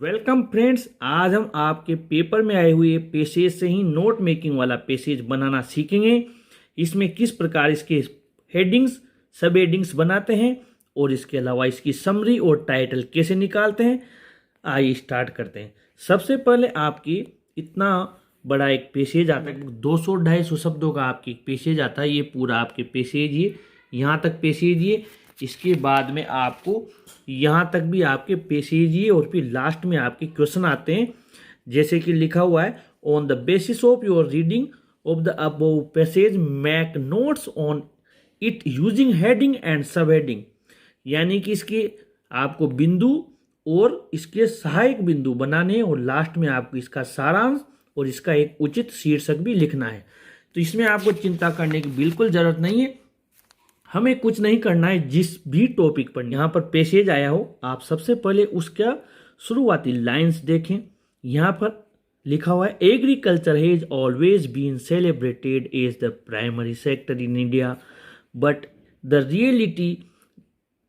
Welcome friends, आज हम आपके पेपर में आए हुए पेसेज से ही नोट मेकिंग वाला पेसेज बनाना सीखेंगे। इसमें किस प्रकार इसके हेडिंग्स सब हेडिंग्स बनाते हैं और इसके अलावा इसकी समरी और टाइटल कैसे निकालते हैं। आइए स्टार्ट करते हैं। सबसे पहले आपकी इतना बड़ा एक पेसेज आता है, 200-250 शब्दों का आपकी पेसेज आता है। ये पूरा आपके पेसेज ये यहाँ तक पेसेज ये, इसके बाद में आपको यहाँ तक भी आपके पेसेज ये, और फिर लास्ट में आपके क्वेश्चन आते हैं। जैसे कि लिखा हुआ है, on the basis of your reading of the above passage make notes on it using heading and सब हेडिंग। यानी कि इसके आपको बिंदु और इसके सहायक बिंदु बनाने हैं और लास्ट में आपको इसका सारांश और इसका एक उचित शीर्षक भी लिखना है। तो इसमें आपको चिंता करने की बिल्कुल जरूरत नहीं है। हमें कुछ नहीं करना है। जिस भी टॉपिक पर यहाँ पर पेसेज आया हो, आप सबसे पहले उसका शुरुआती लाइंस देखें। यहाँ पर लिखा हुआ है, agriculture has always been celebrated as the primary sector in India, but the reality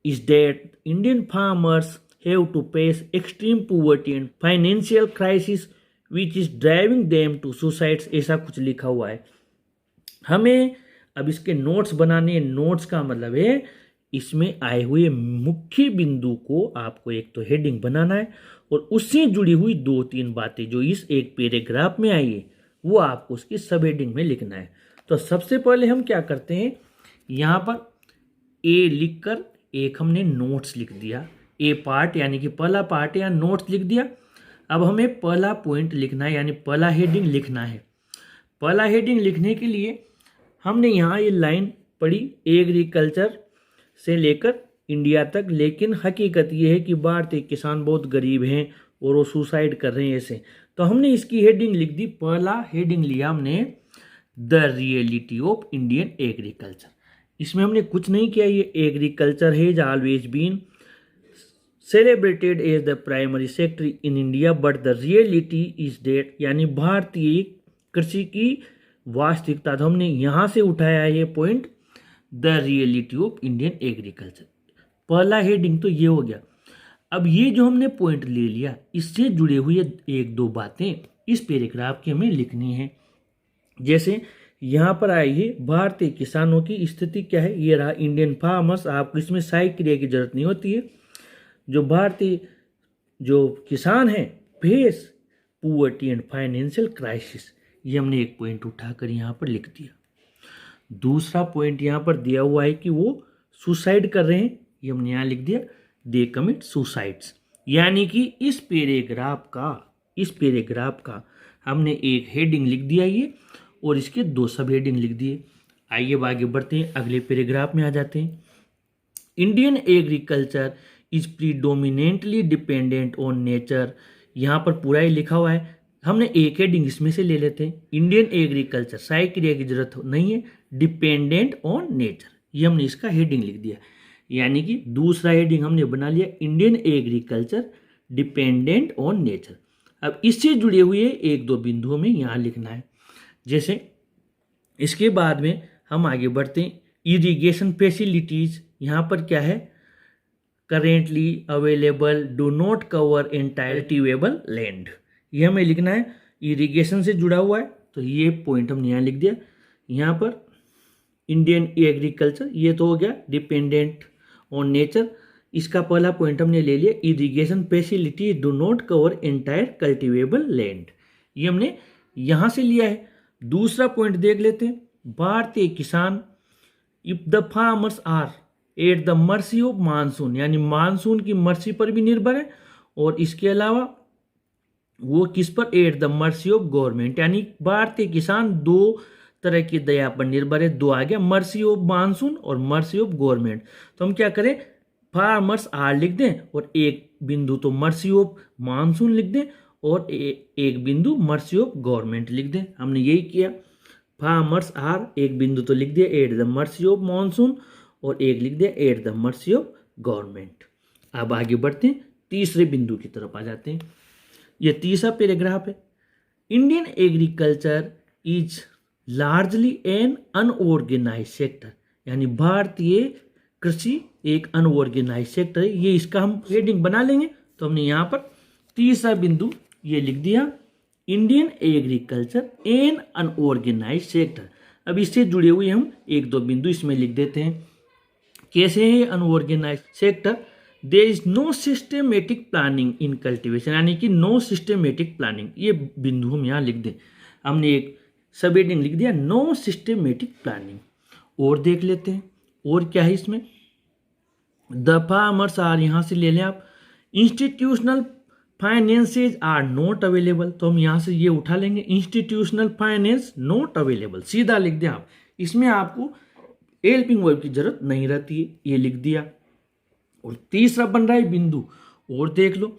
is that Indian farmers have to face extreme poverty and financial crisis which is driving them to suicides. ऐसा कुछ लिखा हुआ है। हमें अब इसके notes बनाने। Notes का मतलब है इसमें आए हुए मुख्य बिंदु को आपको एक तो हेडिंग बनाना है और उससे जुड़ी हुई 2-3 बातें जो इस एक पैराग्राफ में आई है वो आपको उसकी सब हेडिंग में लिखना है। तो सबसे पहले हम क्या करते हैं, यहाँ पर ए लिखकर एक हमने नोट्स लिख दिया। ए पार्ट यानी कि पहला पार्ट या नोट्स लिख दिया। अब हमें पहला पॉइंट लिखना है, यानी पहला हेडिंग लिखना है। पहला हेडिंग लिखने के लिए हमने यहाँ ये लाइन पढ़ी, एग्रीकल्चर से लेकर इंडिया तक, लेकिन हकीकत ये है कि भारतीय किसान बहुत गरीब हैं और वो सुसाइड कर रहे हैं ऐसे। तो हमने इसकी हेडिंग लिख दी। पहला हेडिंग लिया हमने, the reality of Indian agriculture. इसमें हमने कुछ नहीं किया। ये agriculture has always been celebrated as the primary sector in India, but the reality is that, यानी भारतीय कृषि की वास्तविकता। तो हमने यहाँ से उठाया है ये point, the reality of Indian agriculture. पहला हेडिंग तो ये हो गया। अब ये जो हमने पॉइंट ले लिया, इससे जुड़े हुए 1-2 बातें इस पैराग्राफ की हमें लिखनी है। जैसे यहाँ पर आई है, भारतीय किसानों की स्थिति क्या है, ये रहा इंडियन फार्मर्स। आपको इसमें सहायक क्रिया की जरूरत नहीं होती है। जो भारतीय जो किसान हैं, face poverty and financial crisis, ये हमने एक पॉइंट उठाकर यहाँ पर लिख दिया। दूसरा पॉइंट यहाँ पर दिया हुआ है कि वो सुसाइड कर रहे हैं, ये हमने यहाँ लिख दिया, दे कमिट सुसाइड्स। यानी कि इस पैराग्राफ का हमने एक हेडिंग लिख दिया ये, और इसके 2 सब हेडिंग लिख दिए। आइए अब आगे बढ़ते हैं, अगले पैराग्राफ में आ जाते हैं। Indian agriculture is predominantly dependent on nature. यहाँ पर पूरा ही लिखा हुआ है। हमने एक हेडिंग इसमें से ले लेते हैं, इंडियन एग्रीकल्चर, सहायक क्रिया की जरूरत नहीं है, डिपेंडेंट ऑन नेचर, ये हमने इसका हेडिंग लिख दिया। यानी कि दूसरा हेडिंग हमने बना लिया, Indian agriculture dependent on nature. अब इससे जुड़े हुए 1-2 बिंदु हमें यहाँ लिखना है। जैसे इसके बाद में हम आगे बढ़ते हैं, इरिगेशन फैसिलिटीज। यहाँ पर क्या है, currently available do not cover entire cultivable land, ये हमें लिखना है। इरिगेशन से जुड़ा हुआ है तो ये पॉइंट हमने यहाँ लिख दिया। यहाँ पर इंडियन एग्रीकल्चर, ये तो हो गया डिपेंडेंट ऑन नेचर। इसका पहला पॉइंट हमने ले लिया, irrigation facility do not cover entire cultivable land, ये हमने यहाँ से लिया है। दूसरा पॉइंट देख लेते हैं, भारतीय किसान if the farmers are at the mercy of monsoon, यानी मानसून की मर्सी पर भी निर्भर है, और इसके अलावा वो किस पर, eight the mercy of government, यानी भारतीय किसान 2 तरह की दया पर निर्भर है। 2 आ गया, मर्सी ऑफ मानसून और मर्सी ऑफ गवर्नमेंट। तो हम क्या करें, फार्मर्स आर लिख दें और एक बिंदु तो मर्सी ऑफ मानसून लिख दें और एक बिंदु मर्सी ऑफ गवर्नमेंट लिख दें। हमने यही किया, फार्मर्स आर एक बिंदु तो लिख दिया eight the mercy of monsoon और एक लिख दिया eight the mercy of government. अब आगे बढ़ते हैं, तीसरे बिंदु की तरफ आ जाते हैं। ये तीसरा पैराग्राफ है, Indian agriculture is largely an unorganise sector, यानी भारतीय कृषि एक अनऑर्गेनाइज सेक्टर है। ये इसका हम हेडिंग बना लेंगे। तो हमने यहाँ पर तीसरा बिंदु ये लिख दिया, Indian agriculture an unorganised sector. अब इससे जुड़े हुए हम एक दो बिंदु इसमें लिख देते हैं। कैसे है unorganised sector? There is no systematic planning in cultivation, यानी कि नो सिस्टमेटिक प्लानिंग। ये बिंदु हम यहाँ लिख दें। हमने एक सब हेडिंग लिख दिया, नो सिस्टमेटिक प्लानिंग। और देख लेते हैं और क्या है इसमें। द फार्मर्स आर, यहाँ से ले लें आप, institutional finances are not available. तो हम यहाँ से ये उठा लेंगे, इंस्टीट्यूशनल फाइनेंस नॉट अवेलेबल, सीधा लिख दें आप। इसमें आपको हेल्पिंग वर्ब की जरूरत नहीं रहती है, ये लिख दिया। और तीसरा बन रहा है बिंदु, और देख लो,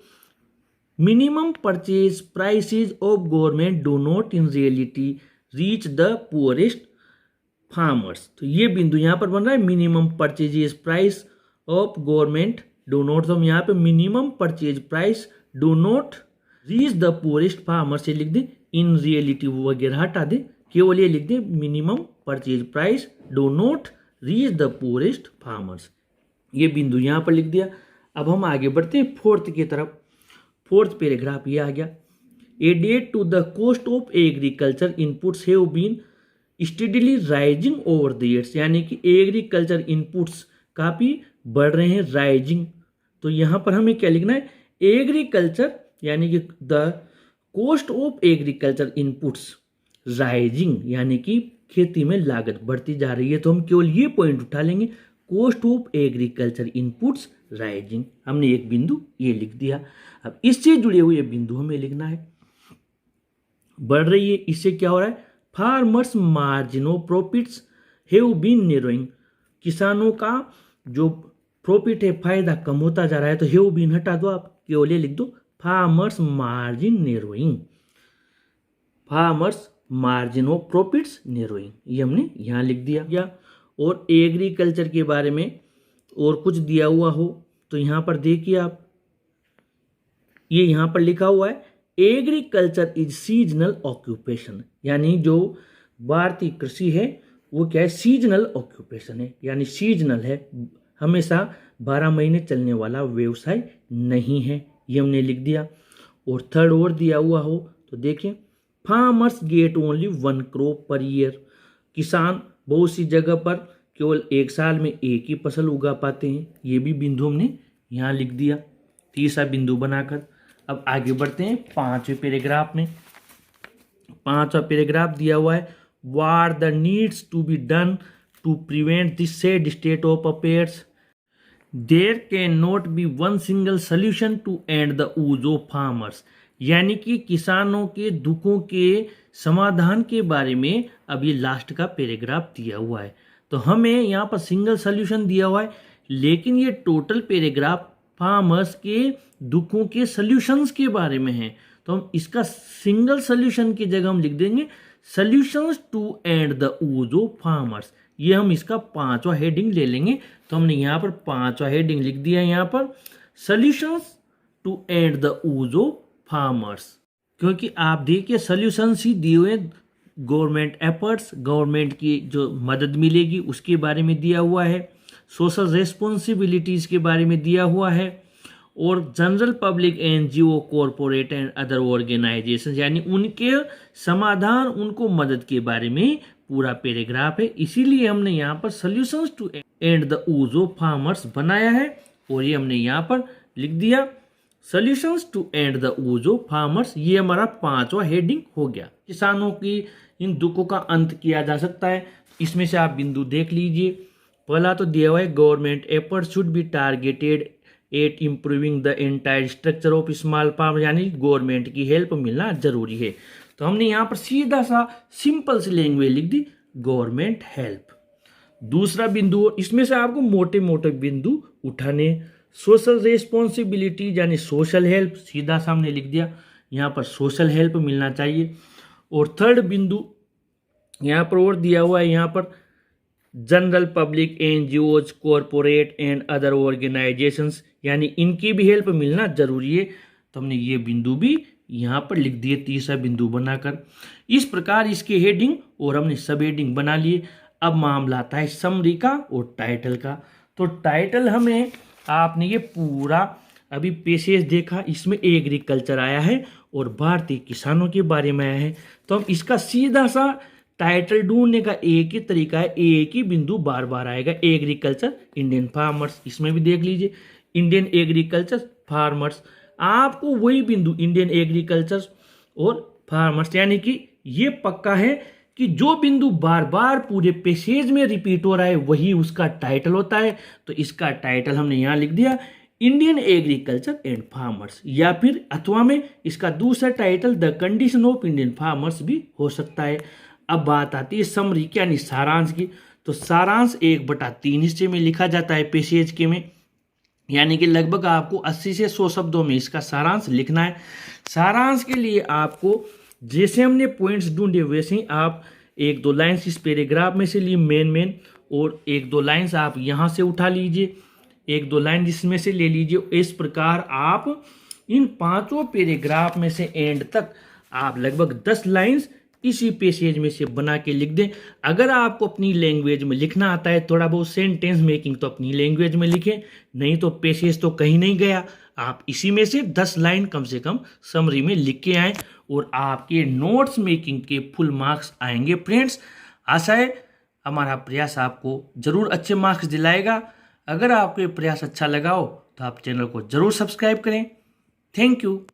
minimum purchase prices of government do not in reality reach the poorest farmers. तो ये बिंदु यहाँ पर बन रहा है, minimum purchases price of government do not. तो हम यहाँ पे minimum purchase price do not reach the poorest farmer से लिख दे, इन रियलिटी वगैरह हटा दे, केवल ये लिख दे minimum purchase price do not reach the poorest farmers. ये बिंदु यहाँ पर लिख दिया। अब हम आगे बढ़ते हैं फोर्थ की तरफ। फोर्थ पैराग्राफ ये आ गया, added to the cost of agriculture inputs have been steadily rising over the years, यानी कि एग्रीकल्चर इनपुट्स काफ़ी बढ़ रहे हैं, राइजिंग। तो यहाँ पर हमें क्या लिखना है, एग्रीकल्चर यानी कि the cost of agriculture inputs rising, यानी कि खेती में लागत बढ़ती जा रही है। तो हम केवल ये पॉइंट उठा लेंगे, cost of agriculture inputs rising. हमने एक बिंदु ये लिख दिया। अब इससे जुड़े हुए बिंदु हमें लिखना है, बढ़ रही है, इससे क्या हो रहा है, farmers margin of profits have been narrowing, किसानों का जो प्रॉफिट है, फायदा कम होता जा रहा है। तो हैव बीन हटा दो आप, केवल ये लिख दो farmers margin narrowing, farmers margin of profits narrowing, ये हमने यहाँ लिख दिया। और एग्रीकल्चर के बारे में और कुछ दिया हुआ हो तो यहाँ पर देखिए आप, ये यहाँ पर लिखा हुआ है, एग्रीकल्चर इज सीजनल ऑक्यूपेशन, यानी जो भारतीय कृषि है वो क्या है, सीजनल ऑक्यूपेशन है, यानी सीजनल है, हमेशा 12 महीने चलने वाला व्यवसाय नहीं है, ये हमने लिख दिया। और थर्ड और दिया हुआ हो तो देखिए, farmers get only 1 crop per year, किसान बहुत सी जगह पर केवल एक साल में एक ही फसल उगा पाते हैं, ये भी बिंदु हमने यहाँ लिख दिया, तीसरा बिंदु बनाकर। अब आगे बढ़ते हैं पांचवें पैराग्राफ में। पांचवा पैराग्राफ दिया हुआ है, what the needs to be done to prevent this sad state of affairs, there can not be one single solution to end the woes of farmers, यानी कि किसानों के दुखों के समाधान के बारे में अब ये लास्ट का पैराग्राफ दिया हुआ है। तो हमें यहाँ पर सिंगल सोल्यूशन दिया हुआ है, लेकिन ये टोटल पैराग्राफ फार्मर्स के दुखों के सॉल्यूशंस के बारे में है। तो हम इसका सिंगल सोल्यूशन की जगह हम लिख देंगे solutions to end the woes of farmers. ये हम इसका पांचवा हेडिंग ले लेंगे। तो हमने यहाँ पर पांचवा हेडिंग लिख दिया है, यहाँ पर solutions to end the woes of farmers, क्योंकि आप देखिए सॉल्यूशंस ही दिए हुए, गवर्नमेंट एफर्ट्स, गवर्नमेंट की जो मदद मिलेगी उसके बारे में दिया हुआ है, सोशल रेस्पॉन्सिबिलिटीज़ के बारे में दिया हुआ है, और general public NGO corporate and other organisation, यानी उनके समाधान, उनको मदद के बारे में पूरा पैराग्राफ है। इसीलिए हमने यहाँ पर solutions to end the woes of farmers बनाया है, और ये हमने यहाँ पर लिख दिया solutions to end the woes of farmers. ये हमारा पांचवा हेडिंग हो गया। किसानों की इन दुखों का अंत किया जा सकता है। इसमें से आप बिंदु देख लीजिए। पहला तो दिया हुआ है, government effort should be targeted at improving the entire structure of small farm, यानी गवर्नमेंट की हेल्प मिलना जरूरी है। तो हमने यहाँ पर सीधा सा सिंपल सी लैंग्वेज लिख दी, गवर्नमेंट हेल्प। दूसरा बिंदु, इसमें से आपको मोटे मोटे बिंदु उठाने, सोशल रेस्पॉन्सिबिलिटी यानी सोशल हेल्प, सीधा सामने लिख दिया, यहाँ पर सोशल हेल्प मिलना चाहिए। और थर्ड बिंदु यहाँ पर और दिया हुआ है, यहाँ पर general public NGOs corporate and other organisations, यानी इनकी भी हेल्प मिलना जरूरी है। तो हमने ये बिंदु भी यहाँ पर लिख दिए तीसरा बिंदु बनाकर। इस प्रकार इसके हेडिंग और हमने सब हेडिंग बना लिए। अब मामला आता है समरी का और टाइटल का। तो टाइटल हमें आपने ये पूरा अभी पेशेज देखा, इसमें एग्रीकल्चर आया है और भारतीय किसानों के बारे में आया है। तो हम इसका सीधा सा टाइटल ढूंढने का एक ही तरीका है, एक ही बिंदु बार बार आएगा, एग्रीकल्चर इंडियन फार्मर्स। इसमें भी देख लीजिए इंडियन एग्रीकल्चर फार्मर्स, आपको वही बिंदु इंडियन एग्रीकल्चर और फार्मर्स, यानी कि ये पक्का है कि जो बिंदु बार बार पूरे पेसेज में रिपीट हो रहा है वही उसका टाइटल होता है। तो इसका टाइटल हमने यहां लिख दिया इंडियन एग्रीकल्चर एंड फार्मर्स, या फिर अथवा में इसका दूसरा title the condition of Indian farmers भी हो सकता है। अब बात आती है समरी यानी सारांश की। तो सारांश 1/3 हिस्से में लिखा जाता है पेसेज के में, यानी कि लगभग आपको 80 से 100 शब्दों में इसका सारांश लिखना है। सारांश के लिए आपको जैसे हमने पॉइंट्स ढूंढे वैसे ही आप 1-2 लाइन्स इस पैराग्राफ में से लिए मेन, और 1-2 लाइन्स आप यहाँ से उठा लीजिए, 1-2 लाइन जिसमें से ले लीजिए। इस प्रकार आप इन 5 पैराग्राफ में से एंड तक आप लगभग 10 लाइन्स इसी पेसेज में से बना के लिख दें। अगर आपको अपनी लैंग्वेज में लिखना आता है थोड़ा बहुत सेंटेंस मेकिंग, तो अपनी लैंग्वेज में लिखें, नहीं तो पेसेज तो कहीं नहीं गया। आप इसी में से 10 लाइन कम से कम समरी में लिख के आए और आपके नोट्स मेकिंग के फुल मार्क्स आएंगे फ्रेंड्स। आशा है हमारा प्रयास आपको जरूर अच्छे मार्क्स दिलाएगा। अगर आपको ये प्रयास अच्छा लगा हो तो आप चैनल को जरूर सब्सक्राइब करें। Thank you.